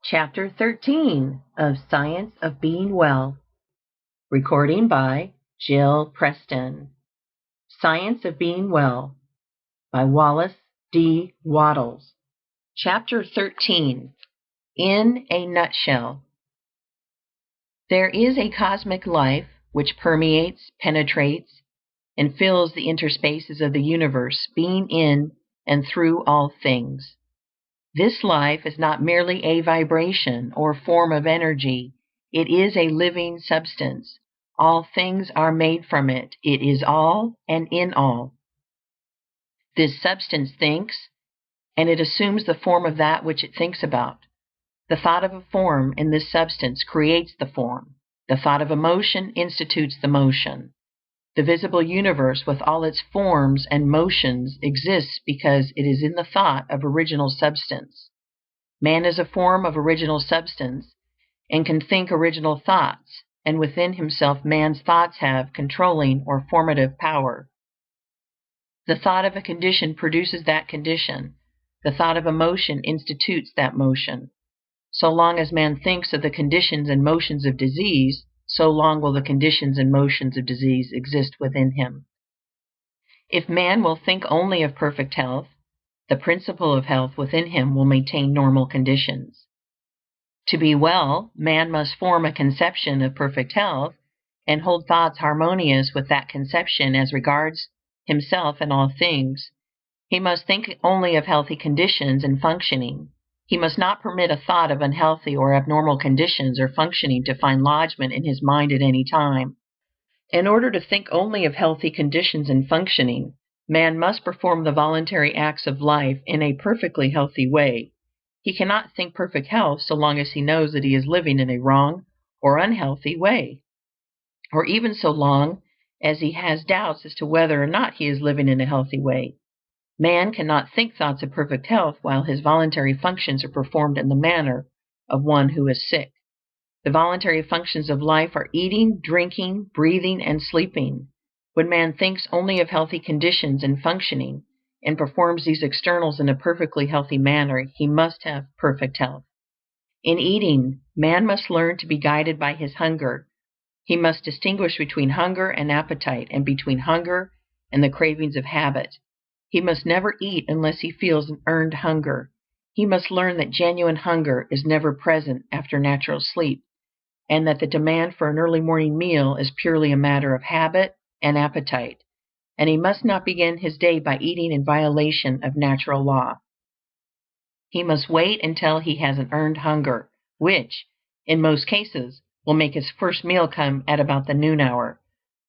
Chapter 13 of Science of Being Well. Recording by Jill Preston. Science of Being Well by Wallace D. Wattles. Chapter 13. In a Nutshell. There is a cosmic life which permeates, penetrates, and fills the interspaces of the universe, being in and through all things. This life is not merely a vibration or form of energy, it is a living substance. All things are made from it. It is all and in all. This substance thinks, and it assumes the form of that which it thinks about. The thought of a form in this substance creates the form. The thought of a motion institutes the motion. The visible universe with all its forms and motions exists because it is in the thought of original substance. Man is a form of original substance and can think original thoughts, and within himself man's thoughts have controlling or formative power. The thought of a condition produces that condition. The thought of a motion institutes that motion. So long as man thinks of the conditions and motions of disease, so long will the conditions and motions of disease exist within him. If man will think only of perfect health, the principle of health within him will maintain normal conditions. To be well, man must form a conception of perfect health and hold thoughts harmonious with that conception as regards himself and all things. He must think only of healthy conditions and functioning. He must not permit a thought of unhealthy or abnormal conditions or functioning to find lodgment in his mind at any time. In order to think only of healthy conditions and functioning, man must perform the voluntary acts of life in a perfectly healthy way. He cannot think perfect health so long as he knows that he is living in a wrong or unhealthy way, or even so long as he has doubts as to whether or not he is living in a healthy way. Man cannot think thoughts of perfect health while his voluntary functions are performed in the manner of one who is sick. The voluntary functions of life are eating, drinking, breathing, and sleeping. When man thinks only of healthy conditions and functioning, and performs these externals in a perfectly healthy manner, he must have perfect health. In eating, man must learn to be guided by his hunger. He must distinguish between hunger and appetite, and between hunger and the cravings of habit. He must never eat unless he feels an earned hunger. He must learn that genuine hunger is never present after natural sleep, and that the demand for an early morning meal is purely a matter of habit and appetite, and he must not begin his day by eating in violation of natural law. He must wait until he has an earned hunger, which, in most cases, will make his first meal come at about the noon hour.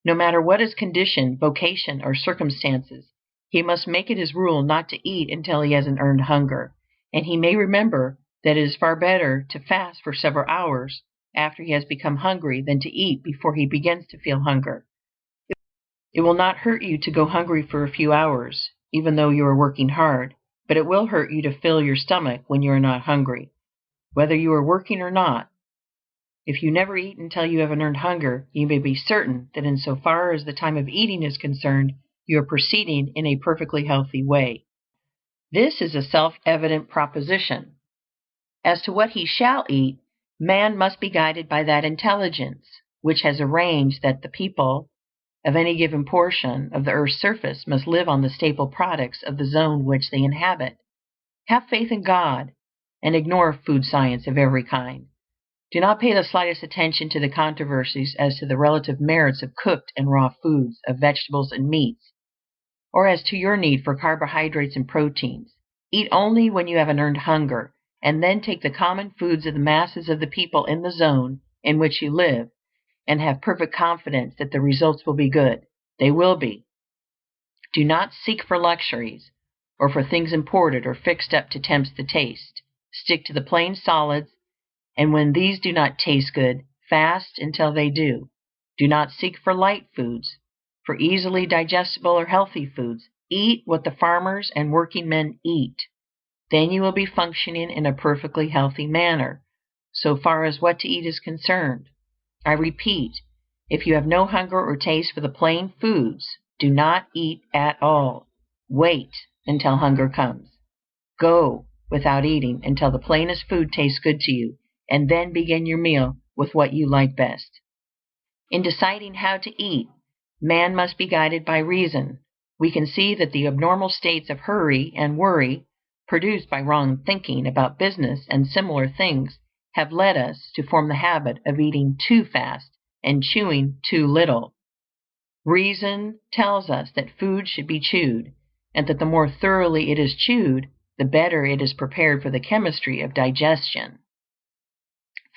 No matter what his condition, vocation, or circumstances, he must make it his rule not to eat until he has an earned hunger, and he may remember that it is far better to fast for several hours after he has become hungry than to eat before he begins to feel hunger. It will not hurt you to go hungry for a few hours, even though you are working hard, but it will hurt you to fill your stomach when you are not hungry, whether you are working or not. If you never eat until you have an earned hunger, you may be certain that insofar as the time of eating is concerned, you are proceeding in a perfectly healthy way. This is a self-evident proposition. As to what he shall eat, man must be guided by that intelligence which has arranged that the people of any given portion of the earth's surface must live on the staple products of the zone which they inhabit. Have faith in God, and ignore food science of every kind. Do not pay the slightest attention to the controversies as to the relative merits of cooked and raw foods, of vegetables and meats, or as to your need for carbohydrates and proteins. Eat only when you have an earned hunger, and then take the common foods of the masses of the people in the zone in which you live, and have perfect confidence that the results will be good. They will be. Do not seek for luxuries, or for things imported or fixed up to tempt the taste. Stick to the plain solids, and when these do not taste good, fast until they do. Do not seek for light foods, for easily digestible or healthy foods. Eat what the farmers and working men eat. Then you will be functioning in a perfectly healthy manner, so far as what to eat is concerned. I repeat, if you have no hunger or taste for the plain foods, do not eat at all. Wait until hunger comes. Go without eating until the plainest food tastes good to you, and then begin your meal with what you like best. In deciding how to eat, man must be guided by reason. We can see that the abnormal states of hurry and worry, produced by wrong thinking about business and similar things, have led us to form the habit of eating too fast and chewing too little. Reason tells us that food should be chewed, and that the more thoroughly it is chewed, the better it is prepared for the chemistry of digestion.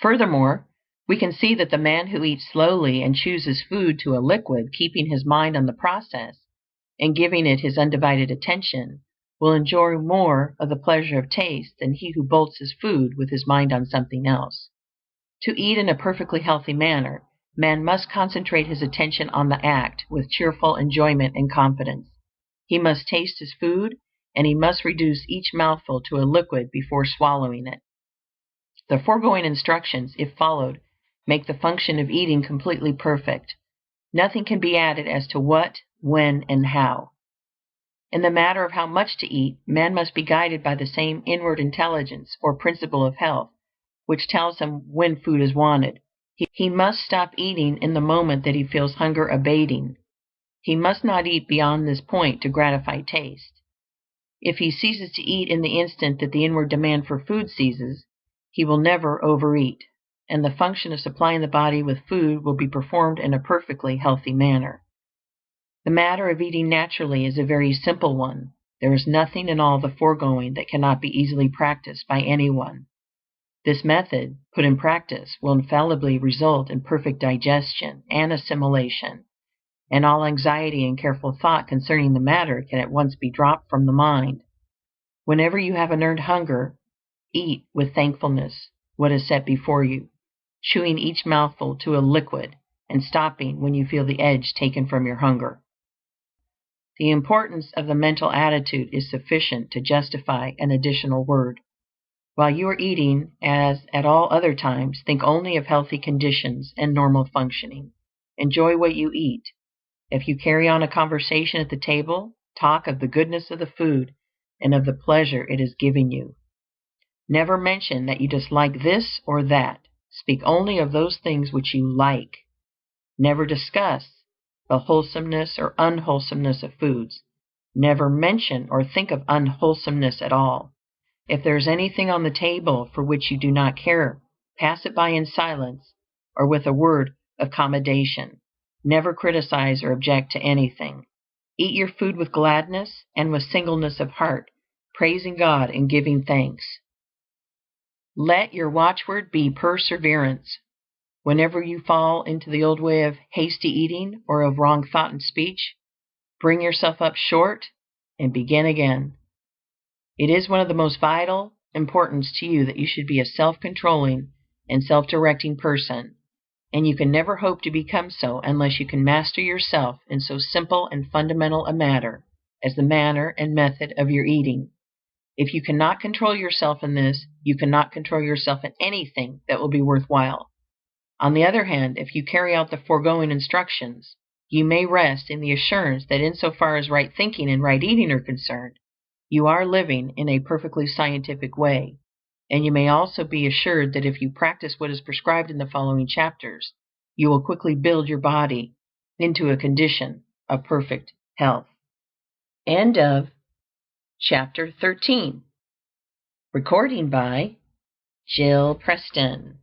Furthermore, we can see that the man who eats slowly and chews his food to a liquid, keeping his mind on the process and giving it his undivided attention, will enjoy more of the pleasure of taste than he who bolts his food with his mind on something else. To eat in a perfectly healthy manner, man must concentrate his attention on the act with cheerful enjoyment and confidence. He must taste his food, and he must reduce each mouthful to a liquid before swallowing it. The foregoing instructions, if followed, make the function of eating completely perfect. Nothing can be added as to what, when, and how. In the matter of how much to eat, man must be guided by the same inward intelligence or principle of health, which tells him when food is wanted. He must stop eating in the moment that he feels hunger abating. He must not eat beyond this point to gratify taste. If he ceases to eat in the instant that the inward demand for food ceases, he will never overeat, and the function of supplying the body with food will be performed in a perfectly healthy manner. The matter of eating naturally is a very simple one. There is nothing in all the foregoing that cannot be easily practiced by anyone. This method, put in practice, will infallibly result in perfect digestion and assimilation, and all anxiety and careful thought concerning the matter can at once be dropped from the mind. Whenever you have an earned hunger, eat with thankfulness what is set before you, chewing each mouthful to a liquid and stopping when you feel the edge taken from your hunger. The importance of the mental attitude is sufficient to justify an additional word. While you are eating, as at all other times, think only of healthy conditions and normal functioning. Enjoy what you eat. If you carry on a conversation at the table, talk of the goodness of the food and of the pleasure it is giving you. Never mention that you dislike this or that. Speak only of those things which you like. Never discuss the wholesomeness or unwholesomeness of foods. Never mention or think of unwholesomeness at all. If there is anything on the table for which you do not care, pass it by in silence or with a word of commendation. Never criticize or object to anything. Eat your food with gladness and with singleness of heart, praising God and giving thanks. Let your watchword be perseverance. Whenever you fall into the old way of hasty eating or of wrong thought and speech, bring yourself up short and begin again. It is one of the most vital importance to you that you should be a self-controlling and self-directing person, and you can never hope to become so unless you can master yourself in so simple and fundamental a matter as the manner and method of your eating. If you cannot control yourself in this, you cannot control yourself in anything that will be worthwhile. On the other hand, if you carry out the foregoing instructions, you may rest in the assurance that insofar as right thinking and right eating are concerned, you are living in a perfectly scientific way, and you may also be assured that if you practice what is prescribed in the following chapters, you will quickly build your body into a condition of perfect health. End of Chapter 13. Recording by Jill Preston.